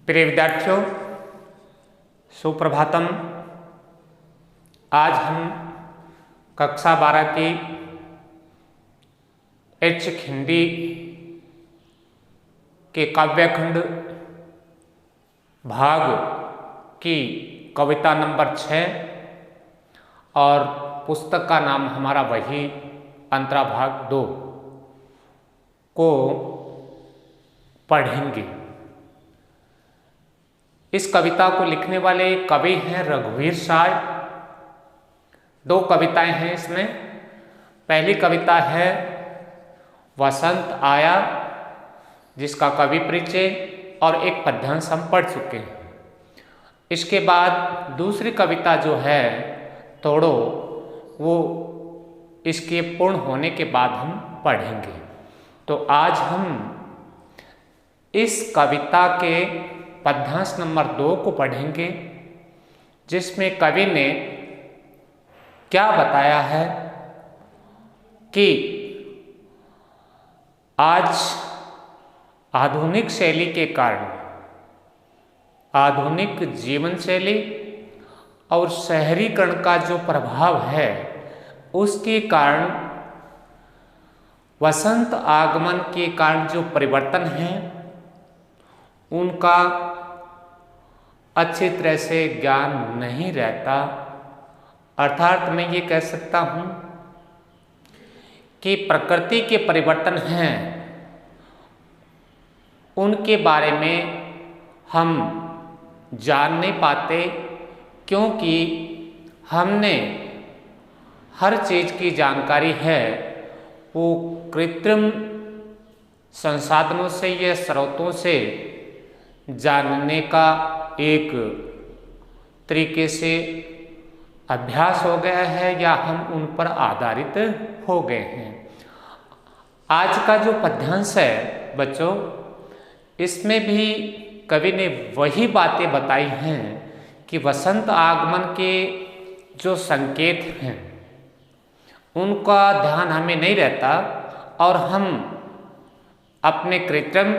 प्रिय विद्यार्थियों, सुप्रभातम। आज हम कक्षा 12 की ऐच्छिक हिंदी के काव्यखंड भाग की कविता नंबर 6 और पुस्तक का नाम हमारा वही अंतरा भाग 2 को पढ़ेंगे। इस कविता को लिखने वाले कवि हैं रघुवीर साय। 2 कविताएं हैं इसमें। पहली कविता है वसंत आया, जिसका कवि परिचय और एक पद्यांश हम पढ़ चुके हैं। इसके बाद दूसरी कविता जो है तोड़ो, वो इसके पूर्ण होने के बाद हम पढ़ेंगे। तो आज हम इस कविता के पद्यांश नंबर 2 को पढ़ेंगे, जिसमें कवि ने क्या बताया है कि आज आधुनिक शैली के कारण, आधुनिक जीवन शैली और शहरीकरण का जो प्रभाव है, उसके कारण वसंत आगमन के कारण जो परिवर्तन हैं, उनका अच्छी तरह से ज्ञान नहीं रहता। अर्थात मैं ये कह सकता हूँ कि प्रकृति के परिवर्तन हैं, उनके बारे में हम जान नहीं पाते, क्योंकि हमने हर चीज़ की जानकारी है वो कृत्रिम संसाधनों से या स्रोतों से जानने का एक तरीके से अभ्यास हो गया है, या हम उन पर आधारित हो गए हैं। आज का जो पद्यांश है बच्चों, इसमें भी कवि ने वही बातें बताई हैं कि वसंत आगमन के जो संकेत हैं, उनका ध्यान हमें नहीं रहता और हम अपने कृत्रिम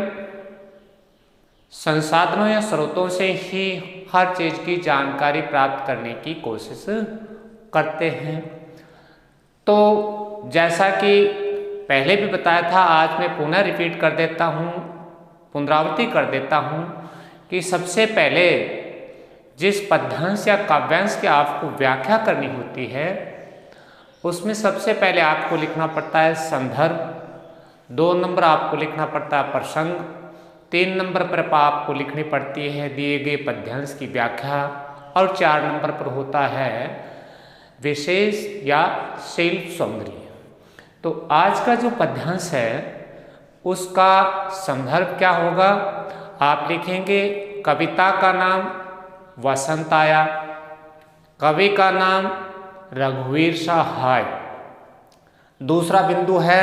संसाधनों या स्रोतों से ही हर चीज़ की जानकारी प्राप्त करने की कोशिश करते हैं। तो जैसा कि पहले भी बताया था, आज मैं पुनः रिपीट कर देता हूँ, पुनरावृत्ति कर देता हूँ कि सबसे पहले जिस पद्यांश या काव्यांश की आपको व्याख्या करनी होती है, उसमें सबसे पहले आपको लिखना पड़ता है संदर्भ, 2 नंबर आपको लिखना पड़ता है प्रसंग, 3 नंबर पर आपको लिखनी पड़ती है दिए गए पद्यांश की व्याख्या, और 4 नंबर पर होता है विशेष या शिल्प सौंदर्य। तो आज का जो पद्यांश है उसका संदर्भ क्या होगा? आप लिखेंगे कविता का नाम वसंत आया, कवि का नाम रघुवीर साय। दूसरा बिंदु है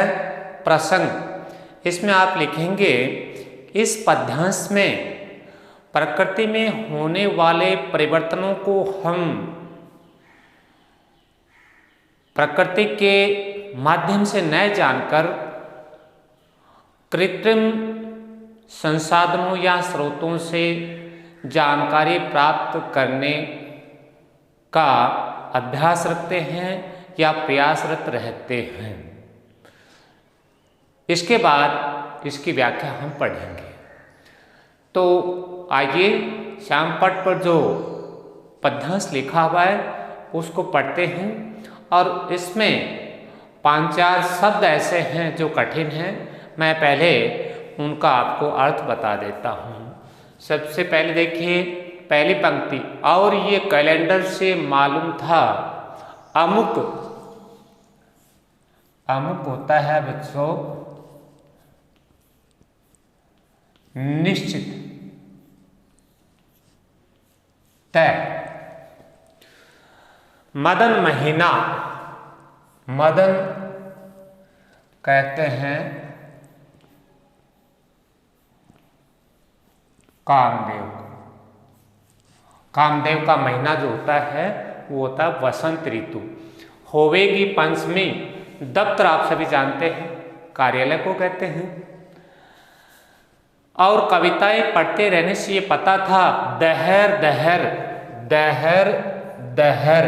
प्रसंग। इसमें आप लिखेंगे इस पद्यांश में प्रकृति में होने वाले परिवर्तनों को हम प्रकृति के माध्यम से न जानकर कृत्रिम संसाधनों या स्रोतों से जानकारी प्राप्त करने का अभ्यास रखते हैं या प्रयासरत रहते हैं। इसके बाद इसकी व्याख्या हम पढ़ेंगे। तो आइए श्यामपट पर जो पद्यांश लिखा हुआ है उसको पढ़ते हैं, और इसमें 5-4 शब्द ऐसे हैं जो कठिन हैं। मैं पहले उनका आपको अर्थ बता देता हूँ। सबसे पहले देखिए पहली पंक्ति, और ये कैलेंडर से मालूम था। अमुक, अमुक होता है बच्चों निश्चित, तय। मदन महीना, मदन कहते हैं कामदेव। कामदेव का महीना जो होता है वो होता है वसंत ऋतु। होवेगी पंचमी, दफ्तर आप सभी जानते हैं, कार्यालय को कहते हैं। और कविताएं पढ़ते रहने से ये पता था दहर दहर दहर दहर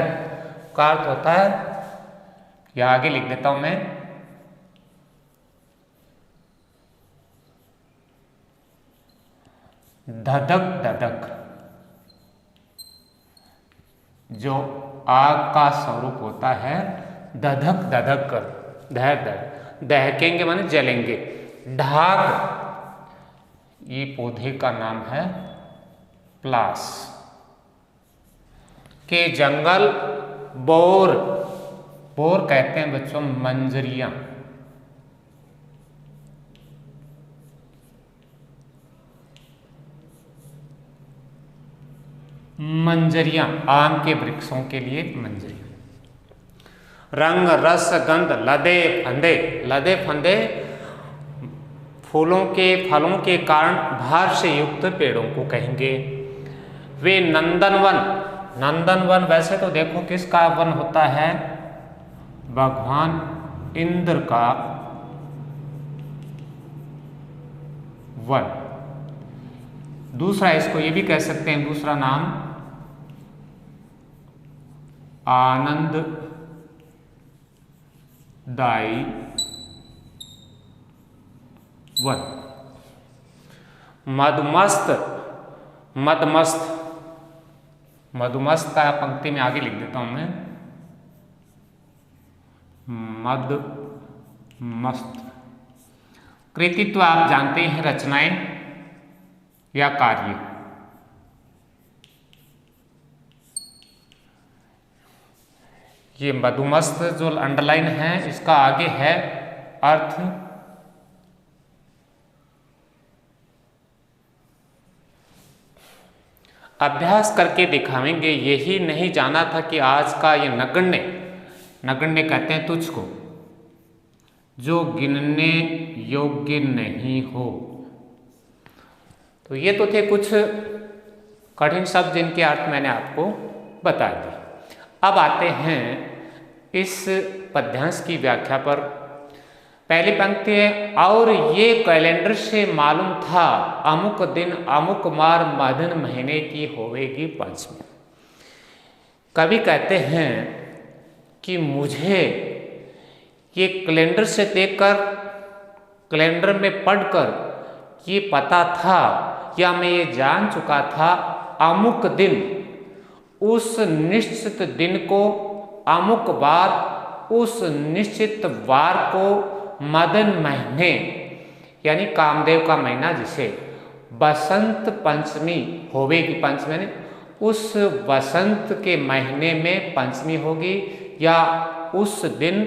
का अर्थ होता है, या आगे लिख देता हूं मैं, धधक धधक। जो आग का स्वरूप होता है धधक धधक कर, दहर दहर, दहकेंगे माने जलेंगे। ढाक ये पौधे का नाम है प्लास। के जंगल बोर, बोर कहते हैं बच्चों मंजरियां। मंजरियां आम के वृक्षों के लिए मंजरियां। रंग रस गंध लदे फंदे, लदे फंदे फूलों के फलों के कारण भार से युक्त पेड़ों को कहेंगे। वे नंदनवन, नंदनवन वैसे तो देखो किसका वन होता है, भगवान इंद्र का वन। दूसरा इसको ये भी कह सकते हैं, दूसरा नाम आनंददायी वन। मदमस्त, मदमस्त, मधुमस्त का पंक्ति में आगे लिख देता हूं मैं, मदमस्त। कृतित्व आप जानते हैं, रचनाएं या कार्य। ये मधुमस्त जो अंडरलाइन है इसका आगे है अर्थ अभ्यास करके दिखावेंगे। यही नहीं जाना था कि आज का ये नगण्य, नगण्य कहते हैं तुझको, जो गिनने योग्य नहीं हो। तो ये तो थे कुछ कठिन शब्द जिनके अर्थ मैंने आपको बता दिए। अब आते हैं इस पद्यांश की व्याख्या पर। पहली पंक्ति है, और ये कैलेंडर से मालूम था अमुक दिन अमुक मार मदन महीने की होवेगी पंचमी। कवि कहते हैं कि मुझे ये कैलेंडर से देखकर, कैलेंडर में पढ़कर ये पता था या मैं ये जान चुका था अमुक दिन, उस निश्चित दिन को, अमुक बार, उस निश्चित वार को मदन महीने यानी कामदेव का महीना जिसे बसंत पंचमी होवेगी, पंचमी यानी उस बसंत के महीने में पंचमी होगी या उस दिन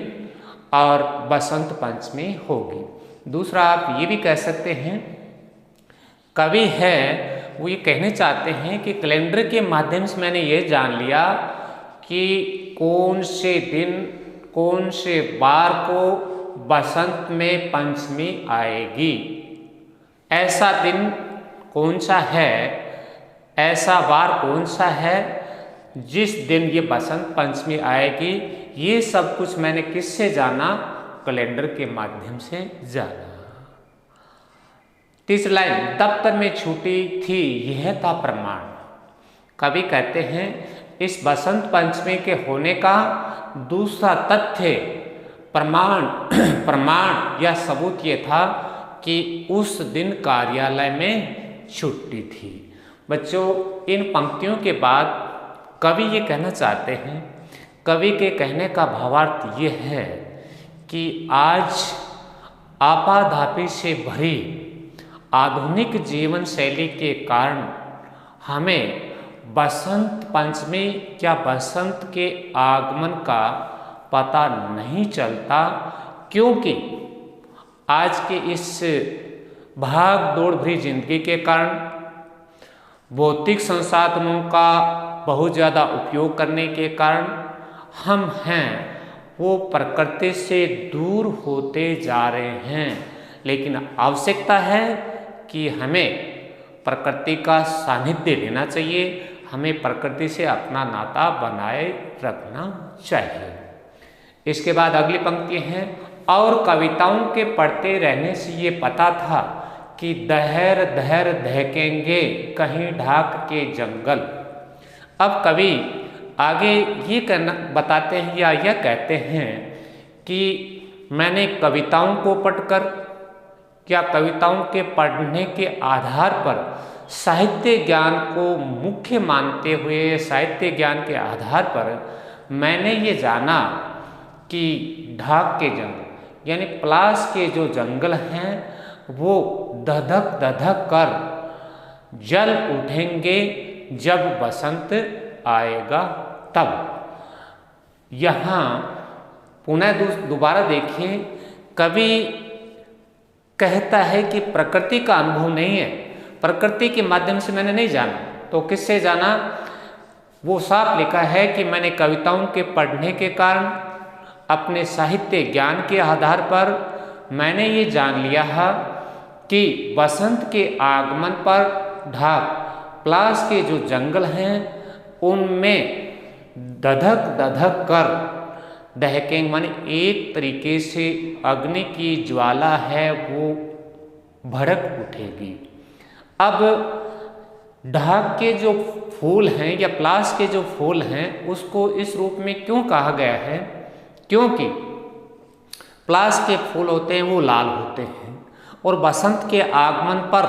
और बसंत पंचमी होगी। दूसरा आप ये भी कह सकते हैं, कवि है वो ये कहने चाहते हैं कि कैलेंडर के माध्यम से मैंने ये जान लिया कि कौन से दिन, कौन से बार को बसंत में पंचमी आएगी। ऐसा दिन कौन सा है, ऐसा वार कौन सा है जिस दिन ये बसंत पंचमी आएगी। ये सब कुछ मैंने किससे जाना, कैलेंडर के माध्यम से जाना। तीसरी लाइन, दफ्तर में छुट्टी थी यह था प्रमाण। कवि कहते हैं इस बसंत पंचमी के होने का दूसरा तथ्य, प्रमाण, प्रमाण या सबूत ये था कि उस दिन कार्यालय में छुट्टी थी। बच्चों इन पंक्तियों के बाद कवि ये कहना चाहते हैं, कवि के कहने का भावार्थ ये है कि आज आपाधापी से भरी आधुनिक जीवन शैली के कारण हमें बसंत पंचमी या बसंत के आगमन का पता नहीं चलता, क्योंकि आज के इस भाग दौड़ भरी जिंदगी के कारण, भौतिक संसाधनों का बहुत ज़्यादा उपयोग करने के कारण हम हैं वो प्रकृति से दूर होते जा रहे हैं। लेकिन आवश्यकता है कि हमें प्रकृति का सानिध्य लेना चाहिए, हमें प्रकृति से अपना नाता बनाए रखना चाहिए। इसके बाद अगली पंक्ति है, और कविताओं के पढ़ते रहने से ये पता था कि दहर दहर दहकेंगे कहीं ढाक के जंगल। अब कवि आगे ये कहना बताते हैं या यह कहते हैं कि मैंने कविताओं को पढ़कर या कविताओं के पढ़ने के आधार पर साहित्य ज्ञान को मुख्य मानते हुए साहित्य ज्ञान के आधार पर मैंने ये जाना कि ढाक के जंगल यानी पलाश के जो जंगल हैं वो दधक दधक कर जल उठेंगे जब बसंत आएगा तब। यहाँ पुनः दोबारा देखिए, कवि कहता है कि प्रकृति का अनुभव नहीं है, प्रकृति के माध्यम से मैंने नहीं जाना, तो किससे जाना? वो साफ लिखा है कि मैंने कविताओं के पढ़ने के कारण अपने साहित्य ज्ञान के आधार पर मैंने ये जान लिया है कि बसंत के आगमन पर ढाक पलाश के जो जंगल हैं उनमें दधक दधक कर दहकेंगे, माने एक तरीके से अग्नि की ज्वाला है वो भड़क उठेगी। अब ढाक के जो फूल हैं या पलाश के जो फूल हैं उसको इस रूप में क्यों कहा गया है? क्योंकि पलाश के फूल होते हैं वो लाल होते हैं और बसंत के आगमन पर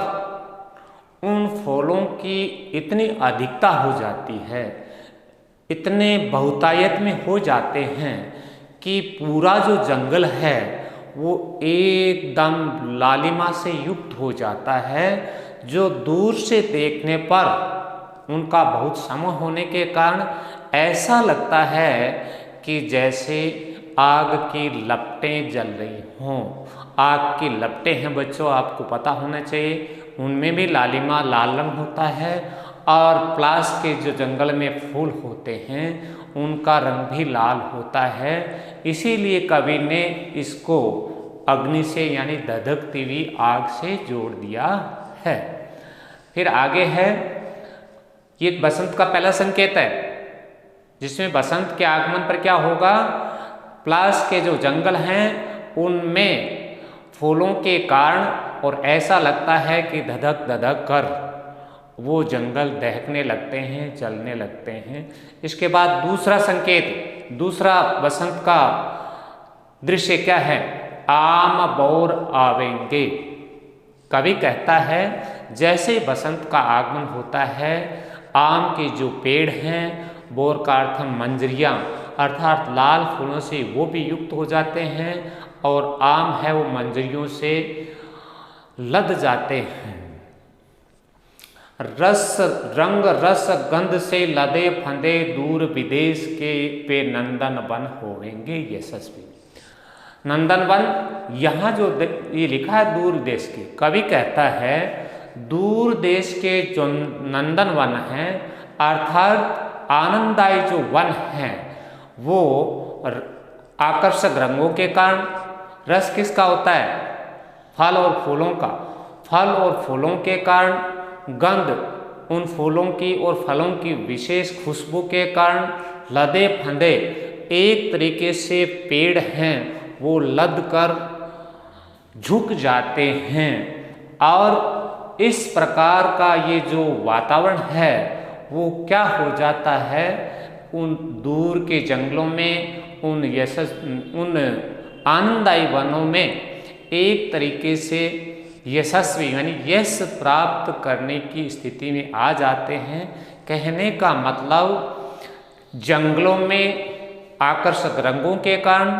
उन फूलों की इतनी अधिकता हो जाती है, इतने बहुतायत में हो जाते हैं कि पूरा जो जंगल है वो एकदम लालिमा से युक्त हो जाता है, जो दूर से देखने पर उनका बहुत समूह होने के कारण ऐसा लगता है कि जैसे आग की लपटें जल रही हों। आग की लपटें हैं बच्चों, आपको पता होना चाहिए, उनमें भी लालिमा लाल रंग होता है और पलाश के जो जंगल में फूल होते हैं उनका रंग भी लाल होता है। इसीलिए कवि ने इसको अग्नि से यानी धधकती हुई आग से जोड़ दिया है। फिर आगे है, ये बसंत का पहला संकेत है जिसमें बसंत के आगमन पर क्या होगा? पलाश के जो जंगल हैं उनमें फूलों के कारण और ऐसा लगता है कि धधक धधक कर वो जंगल दहकने लगते हैं, जलने लगते हैं। इसके बाद दूसरा संकेत, दूसरा बसंत का दृश्य क्या है? आम बौर आवेंगे। कवि कहता है जैसे बसंत का आगमन होता है आम के जो पेड़ हैं, बोर का अर्थ मंजरियाँ अर्थात लाल फूलों से वो भी युक्त हो जाते हैं और आम है वो मंजरियों से लद जाते हैं। रस रंग रस गंध से लदे फंदे दूर विदेश के पे नंदन वन होवेंगे यशस्वी। नंदन वन यहाँ जो ये लिखा है दूर देश के, कवि कहता है दूर देश के जो नंदन वन हैं अर्थात आनंददायी जो वन हैं वो आकर्षक रंगों के कारण, रस किसका होता है? फल और फूलों का। फल और फूलों के कारण, गंध उन फूलों की और फलों की विशेष खुशबू के कारण, लदे फंदे एक तरीके से पेड़ हैं वो लद कर झुक जाते हैं और इस प्रकार का ये जो वातावरण है वो क्या हो जाता है? उन दूर के जंगलों में, उन आनंददायी वनों में एक तरीके से यशस्वी यानी यश प्राप्त करने की स्थिति में आ जाते हैं। कहने का मतलब जंगलों में आकर्षक रंगों के कारण,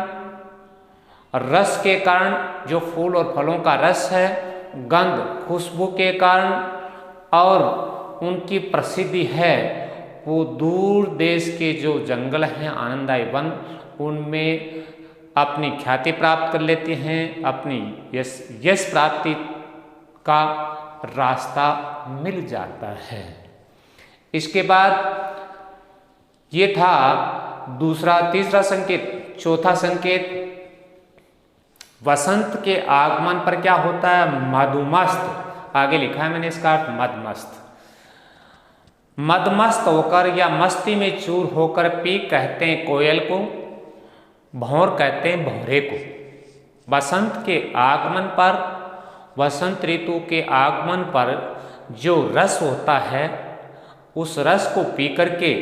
रस के कारण, जो फूल और फलों का रस है, गंध खुशबू के कारण और उनकी प्रसिद्धि है वो दूर देश के जो जंगल हैं आनंददायी वन उनमें अपनी ख्याति प्राप्त कर लेते हैं, अपनी यश प्राप्ति का रास्ता मिल जाता है। इसके बाद ये था दूसरा, तीसरा संकेत। चौथा संकेत, वसंत के आगमन पर क्या होता है? मधुमस्त। आगे लिखा है मैंने इसका अर्थ मदमस्त। मदमस्त होकर या मस्ती में चूर होकर पी कहते हैं कोयल को, भौर कहते हैं भौरे को। बसंत के आगमन पर वसंत ऋतु के आगमन पर जो रस होता है, उस रस को पी करके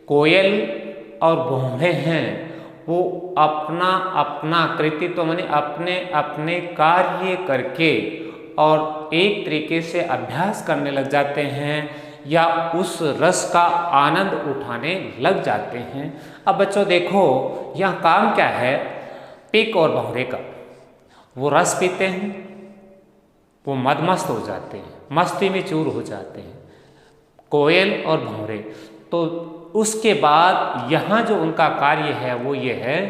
कोयल और भौरे हैं वो अपना अपना कृतित्व माने अपने अपने कार्य करके और एक तरीके से अभ्यास करने लग जाते हैं या उस रस का आनंद उठाने लग जाते हैं। अब बच्चों देखो, यहाँ काम क्या है पिक और भौरे का। वो रस पीते हैं, वो मदमस्त हो जाते हैं, मस्ती में चूर हो जाते हैं, कोयल और भौरे। तो उसके बाद यहाँ जो उनका कार्य है वो ये है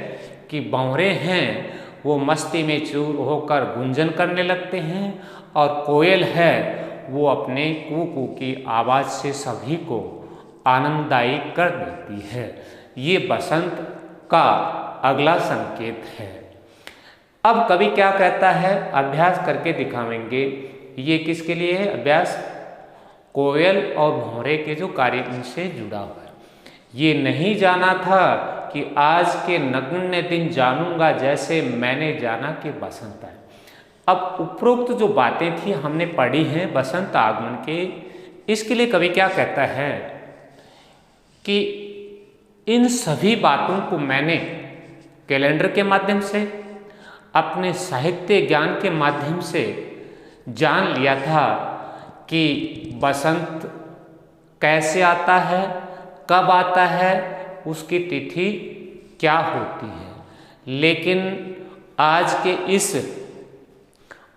कि भौरे हैं वो मस्ती में चूर होकर गुंजन करने लगते हैं और कोयल है वो अपने कू कू की आवाज़ से सभी को आनंददायी कर देती है। ये बसंत का अगला संकेत है। अब कवि क्या कहता है, अभ्यास करके दिखावेंगे। ये किसके लिए है अभ्यास? कोयल और भौरे के जो कार्य इनसे जुड़ा हुआ है। ये नहीं जाना था कि आज के नगण्य दिन जानूंगा जैसे मैंने जाना कि बसंत आए। अब उपरोक्त जो बातें थी हमने पढ़ी हैं बसंत आगमन के, इसके लिए कवि क्या कहता है कि इन सभी बातों को मैंने कैलेंडर के माध्यम से, अपने साहित्य ज्ञान के माध्यम से जान लिया था कि बसंत कैसे आता है, कब आता है, उसकी तिथि क्या होती है। लेकिन आज के इस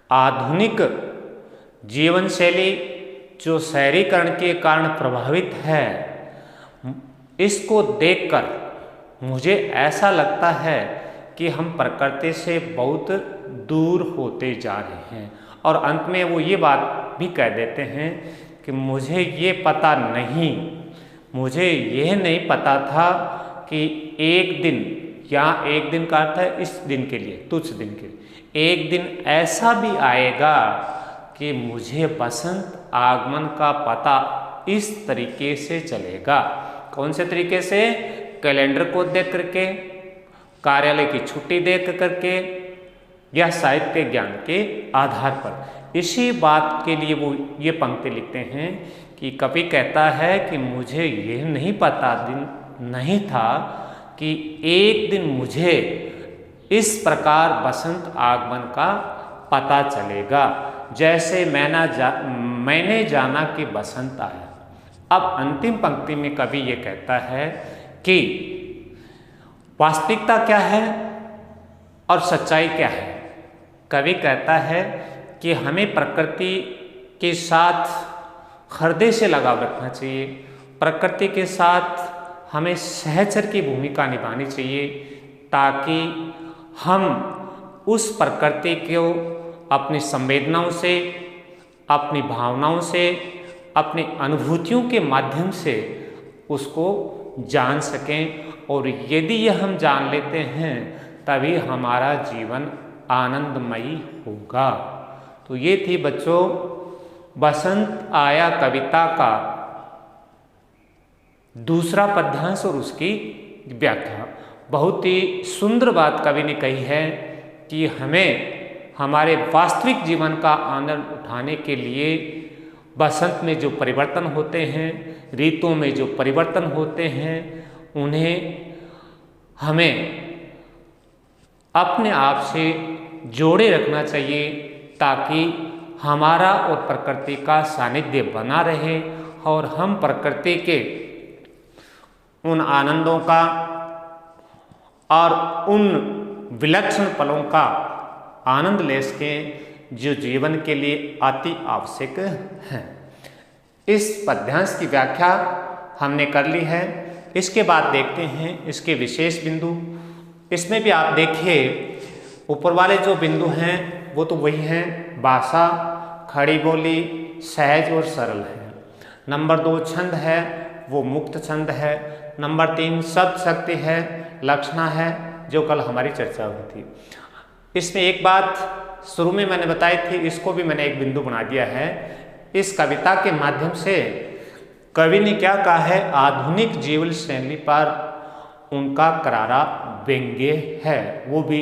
आधुनिक जीवन शैली जो शहरीकरण के कारण प्रभावित है, इसको देखकर मुझे ऐसा लगता है कि हम प्रकृति से बहुत दूर होते जा रहे हैं। और अंत में वो ये बात भी कह देते हैं कि मुझे ये पता नहीं, मुझे यह नहीं पता था कि एक दिन, यहाँ एक दिन का अर्थ है इस दिन के लिए, तुच्छ दिन के लिए, एक दिन ऐसा भी आएगा कि मुझे बसंत आगमन का पता इस तरीके से चलेगा। कौन से तरीके से? कैलेंडर को देख करके, कार्यालय की छुट्टी देख करके या साहित्य ज्ञान के आधार पर। इसी बात के लिए वो ये पंक्ति लिखते हैं कि कवि कहता है कि मुझे यह नहीं पता दिन नहीं था कि एक दिन मुझे इस प्रकार बसंत आगमन का पता चलेगा जैसे मैंने जाना कि बसंत आया। अब अंतिम पंक्ति में कवि ये कहता है कि वास्तविकता क्या है और सच्चाई क्या है। कवि कहता है कि हमें प्रकृति के साथ हृदय से लगाव रखना चाहिए, प्रकृति के साथ हमें सहचर की भूमिका निभानी चाहिए ताकि हम उस प्रकृति को अपनी संवेदनाओं से, अपनी भावनाओं से, अपनी अनुभूतियों के माध्यम से उसको जान सकें। और यदि यह हम जान लेते हैं तभी हमारा जीवन आनंदमयी होगा। तो ये थी बच्चों बसंत आया कविता का दूसरा पद्यांश और उसकी व्याख्या। बहुत ही सुंदर बात कवि ने कही है कि हमें हमारे वास्तविक जीवन का आनंद उठाने के लिए बसंत में जो परिवर्तन होते हैं, ऋतुओं में जो परिवर्तन होते हैं, उन्हें हमें अपने आप से जोड़े रखना चाहिए ताकि हमारा और प्रकृति का सानिध्य बना रहे और हम प्रकृति के उन आनंदों का और उन विलक्षण पलों का आनंद ले सकें जो जीवन के लिए अति आवश्यक हैं। इस पद्यांश की व्याख्या हमने कर ली है। इसके बाद देखते हैं इसके विशेष बिंदु। इसमें भी आप देखिए ऊपर वाले जो बिंदु हैं वो तो वही हैं, भाषा, खड़ी बोली, सहज और सरल है। नंबर 2 छंद है, वो मुक्त छंद है। नंबर 3 शब्द शक्ति है, लक्षणा है, जो कल हमारी चर्चा हुई थी। इसमें एक बात शुरू में मैंने बताई थी, इसको भी मैंने एक बिंदु बना दिया है। इस कविता के माध्यम से कवि ने क्या कहा है, आधुनिक जीवन शैली पर उनका करारा व्यंग्य है, वो भी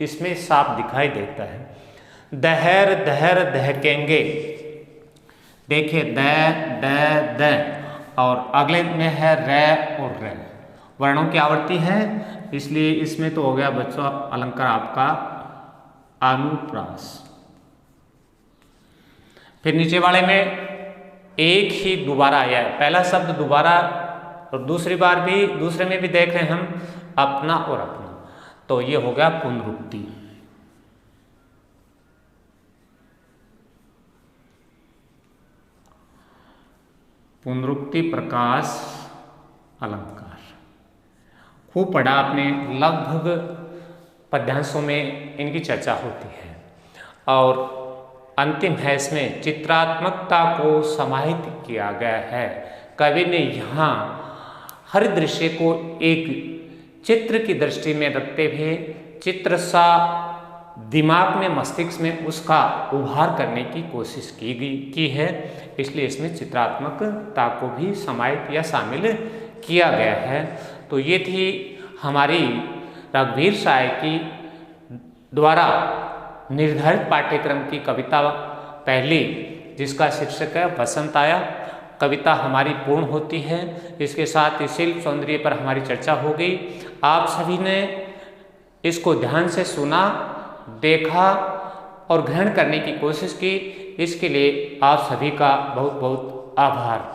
इसमें साफ दिखाई देता है। दहर दहर दहकेंगे। देखिए द द द और अगले में है रे और रे, वर्णों की आवृत्ति है, इसलिए इसमें तो हो गया बच्चों अलंकार आपका अनुप्रास। फिर नीचे वाले में एक ही दोबारा आया है, पहला शब्द दोबारा और दूसरी बार भी, दूसरे में भी देख रहे हैं हम अपना और अपना, तो ये हो गया पुनरुक्ति। पुनरुक्ति प्रकाश अलंकार खूब पढ़ा आपने, लगभग पद्यांशों में इनकी चर्चा होती है। और अंतिम है इसमें चित्रात्मकता को समाहित किया गया है। कवि ने यहाँ हर दृश्य को एक चित्र की दृष्टि में रखते हुए चित्र सा दिमाग में, मस्तिष्क में उसका उभार करने की कोशिश की है, इसलिए इसमें चित्रात्मकता को भी समाहित या शामिल किया गया है। तो ये थी हमारी रघुवीर सायकी द्वारा निर्धारित पाठ्यक्रम की कविता पहली, जिसका शीर्षक है बसंत आया। कविता हमारी पूर्ण होती है, इसके साथ ही शिल्प सौंदर्य पर हमारी चर्चा हो गई। आप सभी ने इसको ध्यान से सुना, देखा और ग्रहण करने की कोशिश की, इसके लिए आप सभी का बहुत बहुत आभार।